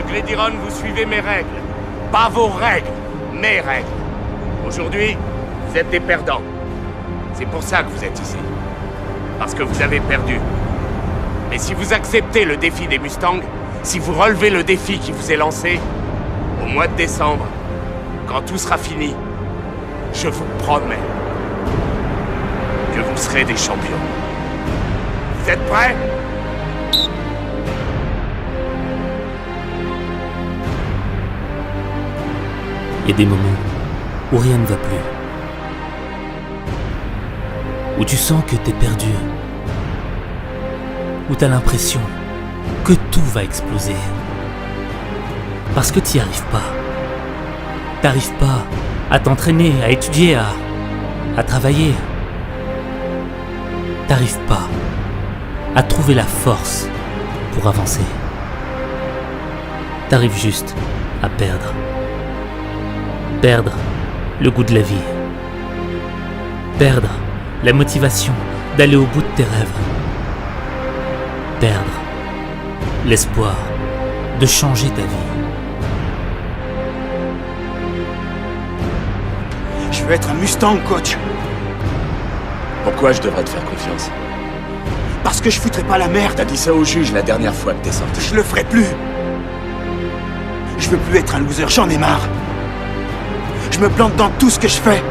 Glédiron, vous suivez mes règles. Pas vos règles, mes règles. Aujourd'hui, vous êtes des perdants. C'est pour ça que vous êtes ici. Parce que vous avez perdu. Mais si vous acceptez le défi des Mustangs, si vous relevez le défi qui vous est lancé, au mois de décembre, quand tout sera fini, je vous promets que vous serez des champions. Vous êtes prêts? Il y a des moments où rien ne va plus. Où tu sens que t'es perdu. Où t'as l'impression que tout va exploser. Parce que t'y arrives pas. T'arrives pas à t'entraîner, à étudier, à travailler. T'arrives pas à trouver la force pour avancer. T'arrives juste à perdre. Perdre le goût de la vie. Perdre la motivation d'aller au bout de tes rêves. Perdre l'espoir de changer ta vie. Je veux être un Mustang, coach. Pourquoi je devrais te faire confiance? Parce que je foutrais pas la merde. T'as dit ça au juge la dernière fois que t'es sorti. Je le ferai plus. Je veux plus être un loser, j'en ai marre. Je me plante dans tout ce que je fais.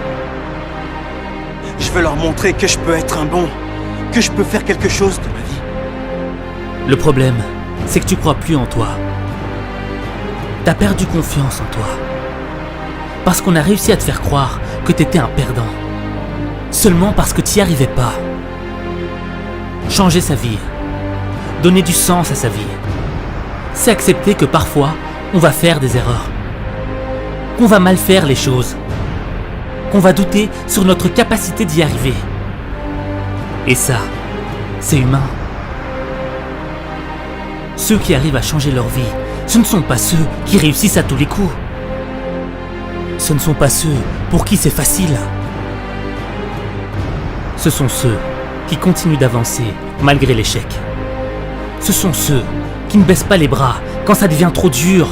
Je veux leur montrer que je peux être un bon, que je peux faire quelque chose de ma vie. Le problème, c'est que tu crois plus en toi. T'as perdu confiance en toi. Parce qu'on a réussi à te faire croire que t'étais un perdant. Seulement parce que t'y arrivais pas. Changer sa vie. Donner du sens à sa vie. C'est accepter que parfois, on va faire des erreurs. Qu'on va mal faire les choses. Qu'on va douter sur notre capacité d'y arriver. Et ça, c'est humain. Ceux qui arrivent à changer leur vie, ce ne sont pas ceux qui réussissent à tous les coups. Ce ne sont pas ceux pour qui c'est facile. Ce sont ceux qui continuent d'avancer malgré l'échec. Ce sont ceux qui ne baissent pas les bras quand ça devient trop dur.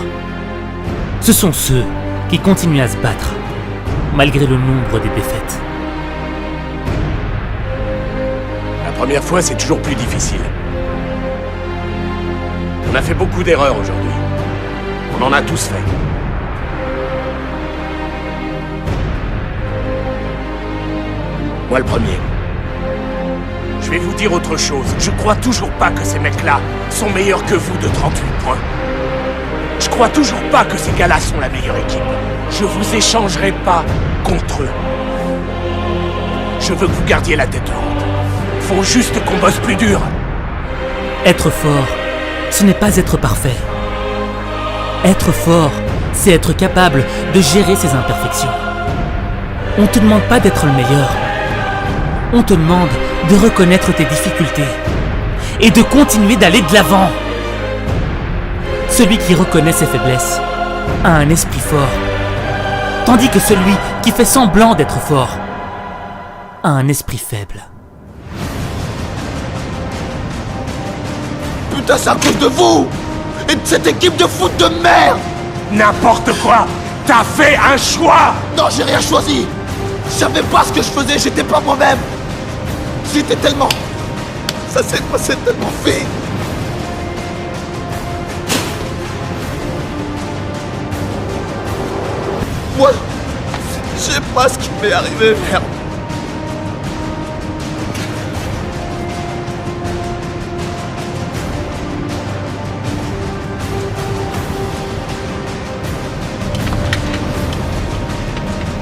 Ce sont ceux qui continuent à se battre malgré le nombre des défaites. La première fois, c'est toujours plus difficile. On a fait beaucoup d'erreurs aujourd'hui. On en a tous fait. Moi le premier. Je vais vous dire autre chose. Je crois toujours pas que ces mecs-là sont meilleurs que vous de 38 points. Je crois toujours pas que ces gars-là sont la meilleure équipe. Je vous échangerai pas contre eux. Je veux que vous gardiez la tête haute. Faut juste qu'on bosse plus dur. Être fort, ce n'est pas être parfait. Être fort, c'est être capable de gérer ses imperfections. On te demande pas d'être le meilleur. On te demande de reconnaître tes difficultés et de continuer d'aller de l'avant. Celui qui reconnaît ses faiblesses a un esprit fort, tandis que celui qui fait semblant d'être fort a un esprit faible. Putain, c'est à cause de vous! Et de cette équipe de foot de merde! N'importe quoi! T'as fait un choix! Non, j'ai rien choisi! Je savais pas ce que je faisais, j'étais pas moi-même! J'étais tellement... Ça s'est passé tellement vite! Moi... Je sais pas ce qui m'est arrivé, merde!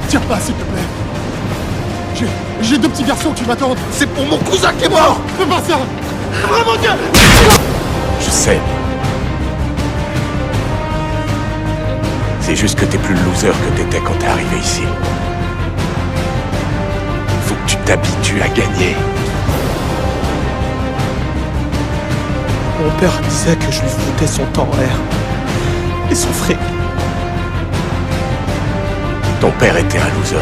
Tire pas, s'il te plaît. J'ai deux petits garçons qui m'attendent. C'est pour mon cousin qui est mort! Fais pas ça. Vraiment, Dieu. Je sais. C'est juste que t'es plus le loser que t'étais quand t'es arrivé ici. Faut que tu t'habitues à gagner. Mon père disait que je lui foutais son temps en l'air. Et son fric. Ton père était un loser.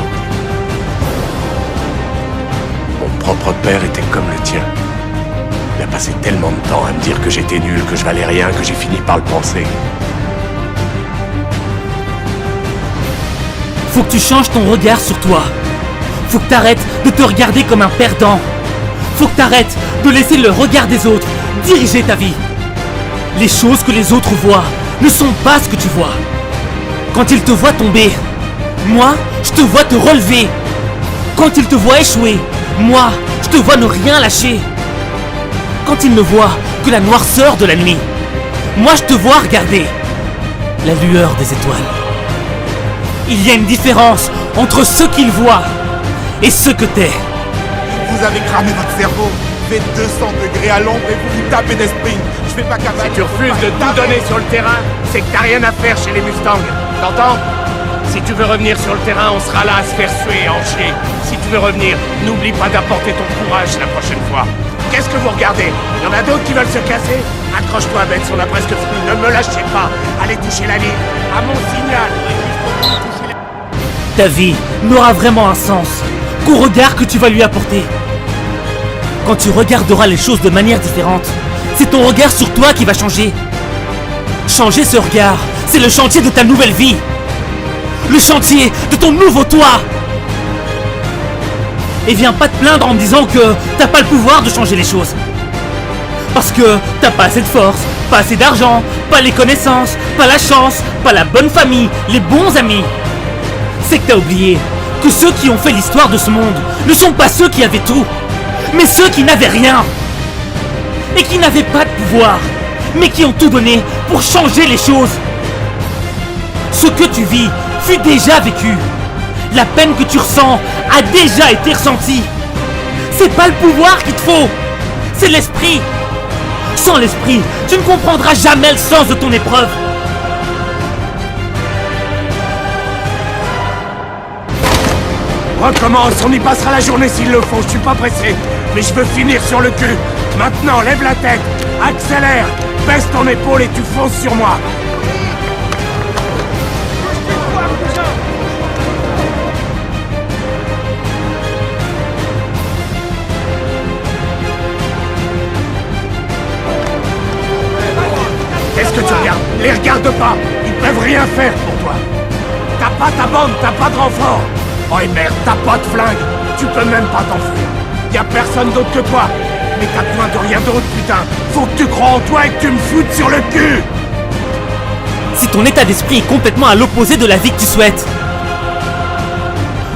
Mon propre père était comme le tien. Il a passé tellement de temps à me dire que j'étais nul, que je valais rien, que j'ai fini par le penser. Faut que tu changes ton regard sur toi. Faut que t'arrêtes de te regarder comme un perdant. Faut que t'arrêtes de laisser le regard des autres diriger ta vie. Les choses que les autres voient ne sont pas ce que tu vois. Quand ils te voient tomber, moi, je te vois te relever. Quand ils te voient échouer, moi, je te vois ne rien lâcher. Quand ils ne voient que la noirceur de la nuit, moi, je te vois regarder la lueur des étoiles. Il y a une différence entre ce qu'ils voient et ce que t'es. Vous avez cramé votre cerveau. Faites 200 degrés à l'ombre et vous vous tapez des sprints. Je fais pas capable. Si tu refuses de tout donner sur le terrain, c'est que t'as rien à faire chez les Mustangs. T'entends? Si tu veux revenir sur le terrain, on sera là à se faire suer et en chier. Si tu veux revenir, n'oublie pas d'apporter ton courage la prochaine fois. Qu'est-ce que vous regardez? Il y en a d'autres qui veulent se casser? Accroche-toi, Betts, on a presque fini. Ne me lâchez pas. Allez toucher la ligne. À mon signal. Ta vie n'aura vraiment un sens qu'au regard que tu vas lui apporter. Quand tu regarderas les choses de manière différente, c'est ton regard sur toi qui va changer. Changer ce regard, c'est le chantier de ta nouvelle vie. Le chantier de ton nouveau toi. Et viens pas te plaindre en me disant que t'as pas le pouvoir de changer les choses. Parce que t'as pas assez de force, pas assez d'argent, pas les connaissances, pas la chance, pas la bonne famille, les bons amis. C'est que t'as oublié que ceux qui ont fait l'histoire de ce monde ne sont pas ceux qui avaient tout, mais ceux qui n'avaient rien. Et qui n'avaient pas de pouvoir, mais qui ont tout donné pour changer les choses. Ce que tu vis fut déjà vécu. La peine que tu ressens a déjà été ressentie. C'est pas le pouvoir qu'il te faut, c'est l'esprit. Sans l'esprit, tu ne comprendras jamais le sens de ton épreuve. Recommence, on y passera la journée s'il le faut, je suis pas pressé. Mais je veux finir sur le cul. Maintenant, lève la tête, accélère, baisse ton épaule et tu fonces sur moi. Qu'est-ce que tu regardes? Les regarde pas, ils peuvent rien faire pour toi. T'as pas ta bande, t'as pas de renfort. Oh et merde, t'as pas de flingue, tu peux même pas t'enfuir. Y a personne d'autre que toi. Mais t'as besoin de rien d'autre, putain. Faut que tu crois en toi et que tu me foutes sur le cul. Si ton état d'esprit est complètement à l'opposé de la vie que tu souhaites,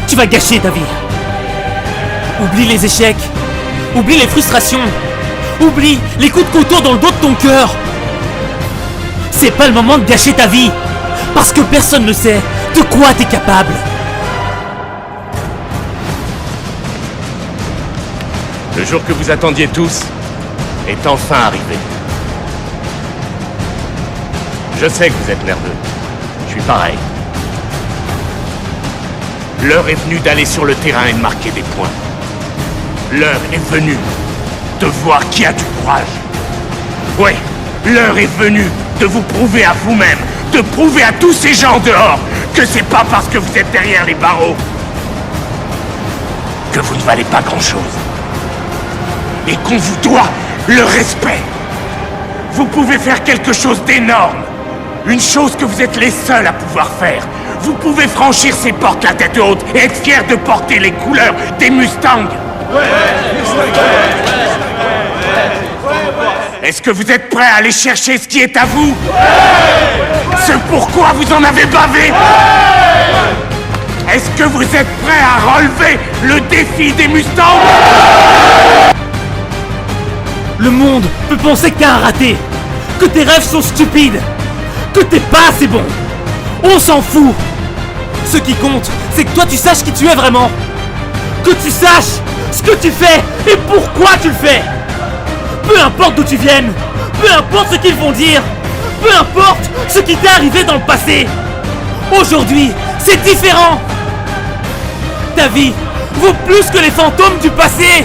tu vas gâcher ta vie. Oublie les échecs, oublie les frustrations, oublie les coups de couteau dans le dos de ton cœur. C'est pas le moment de gâcher ta vie, parce que personne ne sait de quoi t'es capable. Le jour que vous attendiez tous est enfin arrivé. Je sais que vous êtes nerveux. Je suis pareil. L'heure est venue d'aller sur le terrain et de marquer des points. L'heure est venue de voir qui a du courage. Oui, l'heure est venue de vous prouver à vous-même, de prouver à tous ces gens dehors que c'est pas parce que vous êtes derrière les barreaux que vous ne valez pas grand-chose. Et qu'on vous doit le respect. Vous pouvez faire quelque chose d'énorme. Une chose que vous êtes les seuls à pouvoir faire. Vous pouvez franchir ces portes la tête haute et être fiers de porter les couleurs des Mustangs. Est-ce que vous êtes prêts à aller chercher ce qui est à vous? Ce pourquoi vous en avez bavé? Est-ce que vous êtes prêts à relever le défi des Mustangs? Le monde peut penser que t'es un raté, que tes rêves sont stupides, que t'es pas assez bon. On s'en fout. Ce qui compte, c'est que toi tu saches qui tu es vraiment. Que tu saches ce que tu fais et pourquoi tu le fais. Peu importe d'où tu viennes, peu importe ce qu'ils vont dire, peu importe ce qui t'est arrivé dans le passé. Aujourd'hui, c'est différent. Ta vie vaut plus que les fantômes du passé.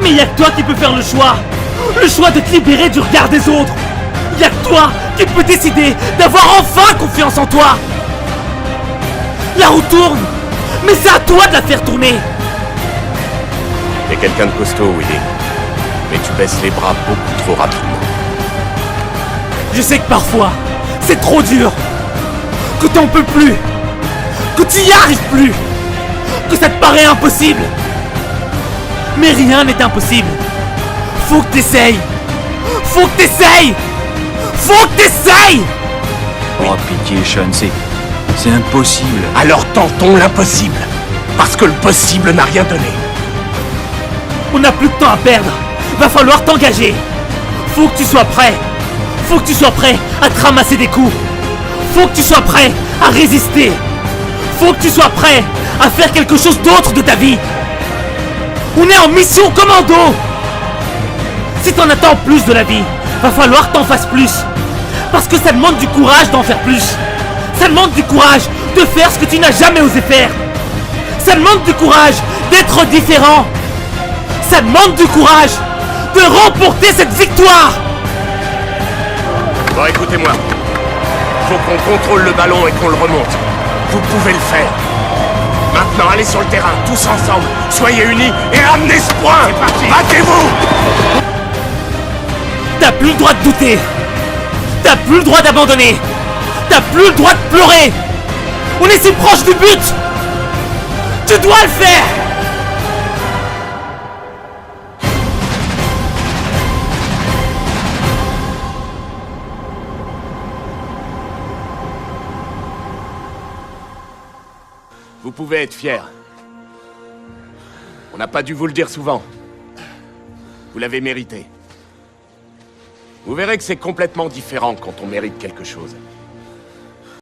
Mais il y a que toi qui peux faire le choix de te libérer du regard des autres. Il y a que toi qui peux décider d'avoir enfin confiance en toi. La roue tourne, mais c'est à toi de la faire tourner. T'es quelqu'un de costaud, Willy. Mais tu baisses les bras beaucoup trop rapidement. Je sais que parfois, c'est trop dur, que t'en peux plus, que tu y arrives plus, que ça te paraît impossible. Mais rien n'est impossible. Faut que t'essayes. Faut que t'essayes. Faut que t'essayes. Oh pitié, Sean, c'est impossible. Alors tentons l'impossible. Parce que le possible n'a rien donné. On n'a plus de temps à perdre. Va falloir t'engager. Faut que tu sois prêt. Faut que tu sois prêt à te ramasser des coups. Faut que tu sois prêt à résister. Faut que tu sois prêt à faire quelque chose d'autre de ta vie. On est en mission commando. Si t'en attends plus de la vie, va falloir que t'en fasses plus. Parce que ça demande du courage d'en faire plus. Ça demande du courage de faire ce que tu n'as jamais osé faire. Ça demande du courage d'être différent. Ça demande du courage de remporter cette victoire. Bon, écoutez-moi. Faut qu'on contrôle le ballon et qu'on le remonte. Vous pouvez le faire. Maintenant, allez sur le terrain, tous ensemble. Soyez unis et ramenez ce point. C'est parti. Battez-vous. T'as plus le droit de douter. T'as plus le droit d'abandonner. T'as plus le droit de pleurer. On est si proche du but. Tu dois le faire. Vous pouvez être fiers. On n'a pas dû vous le dire souvent. Vous l'avez mérité. Vous verrez que c'est complètement différent quand on mérite quelque chose.